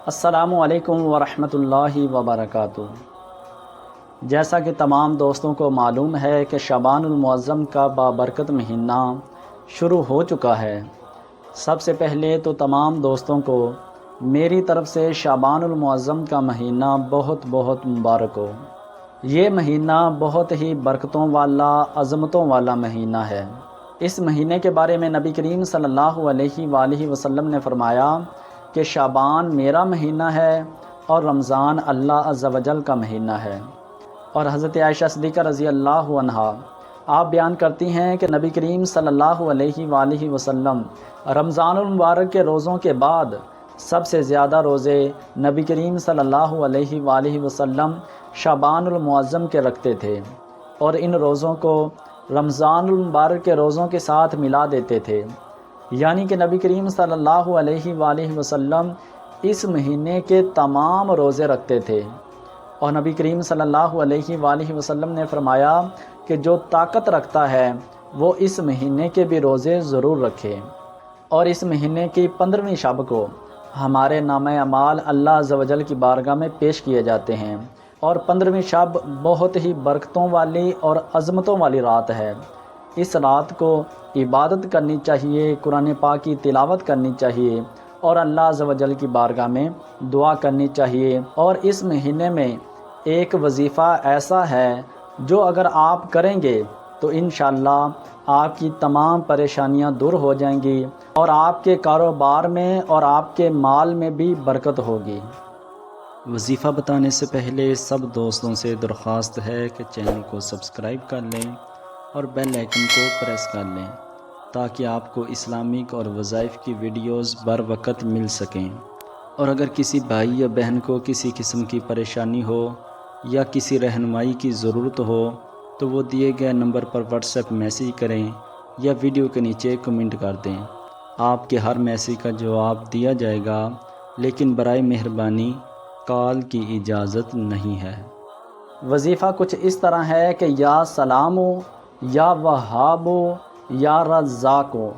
السلام علیکم ورحمۃ اللہ وبرکاتہ۔ جیسا کہ تمام دوستوں کو معلوم ہے کہ شعبان المعظم کا بابرکت مہینہ شروع ہو چکا ہے۔ سب سے پہلے تو تمام دوستوں کو میری طرف سے شعبان المعظم کا مہینہ بہت بہت مبارک ہو۔ یہ مہینہ بہت ہی برکتوں والا، عظمتوں والا مہینہ ہے۔ اس مہینے کے بارے میں نبی کریم صلی اللہ علیہ وآلہ وسلم نے فرمایا کہ شعبان میرا مہینہ ہے اور رمضان اللہ عز و جل کا مہینہ ہے۔ اور حضرت عائشہ صدیقہ رضی اللہ عنہا آپ بیان کرتی ہیں کہ نبی کریم صلی اللہ علیہ وآلہ وسلم رمضان المبارک کے روزوں کے بعد سب سے زیادہ روزے نبی کریم صلی اللہ علیہ وآلہ وسلم شعبان المعظم کے رکھتے تھے، اور ان روزوں کو رمضان المبارک کے روزوں کے ساتھ ملا دیتے تھے، یعنی کہ نبی کریم صلی اللہ علیہ وآلہ وسلم اس مہینے کے تمام روزے رکھتے تھے۔ اور نبی کریم صلی اللہ علیہ وآلہ وسلم نے فرمایا کہ جو طاقت رکھتا ہے وہ اس مہینے کے بھی روزے ضرور رکھے۔ اور اس مہینے کی 15ویں شب کو ہمارے نامہ اعمال اللہ عز و جل کی بارگاہ میں پیش کیے جاتے ہیں، اور 15ویں شب بہت ہی برکتوں والی اور عظمتوں والی رات ہے۔ اس رات کو عبادت کرنی چاہیے، قرآن پاک کی تلاوت کرنی چاہیے، اور اللہ عز و جل کی بارگاہ میں دعا کرنی چاہیے۔ اور اس مہینے میں ایک وظیفہ ایسا ہے جو اگر آپ کریں گے تو انشاءاللہ آپ کی تمام پریشانیاں دور ہو جائیں گی، اور آپ کے کاروبار میں اور آپ کے مال میں بھی برکت ہوگی۔ وظیفہ بتانے سے پہلے سب دوستوں سے درخواست ہے کہ چینل کو سبسکرائب کر لیں اور بیل آئیکن کو پریس کر لیں تاکہ آپ کو اسلامک اور وظائف کی ویڈیوز بر وقت مل سکیں۔ اور اگر کسی بھائی یا بہن کو کسی قسم کی پریشانی ہو یا کسی رہنمائی کی ضرورت ہو تو وہ دیے گئے نمبر پر واٹس ایپ میسیج کریں یا ویڈیو کے نیچے کمنٹ کر دیں۔ آپ کے ہر میسیج کا جواب دیا جائے گا، لیکن برائے مہربانی کال کی اجازت نہیں ہے۔ وظیفہ کچھ اس طرح ہے کہ یا سلامو، یا وہابو، یا رزاقو،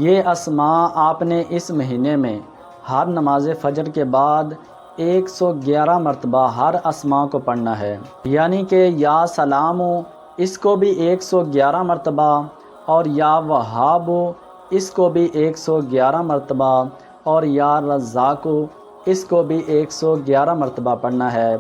یہ اسماء آپ نے اس مہینے میں ہر نماز فجر کے بعد 111 مرتبہ ہر اسماء کو پڑھنا ہے، یعنی کہ یا سلامو اس کو بھی 111 مرتبہ، اور یا وہابو اس کو بھی 111 مرتبہ، اور یا رزاقو اس کو بھی 111 مرتبہ پڑھنا ہے۔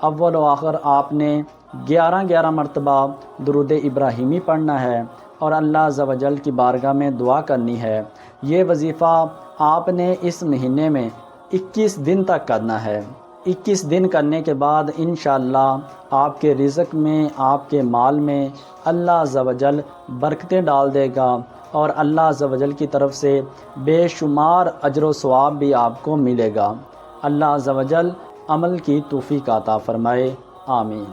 اول و آخر آپ نے 11 مرتبہ درود ابراہیمی پڑھنا ہے اور اللہ عز و جل کی بارگاہ میں دعا کرنی ہے۔ یہ وظیفہ آپ نے اس مہینے میں 21 دن تک کرنا ہے۔ 21 دن کرنے کے بعد انشاءاللہ آپ کے رزق میں، آپ کے مال میں اللہ عز و جل برکتیں ڈال دے گا، اور اللہ عز و جل کی طرف سے بے شمار اجر و ثواب بھی آپ کو ملے گا۔ اللہ عز و جل عمل کی توفیق عطا فرمائے، آمین۔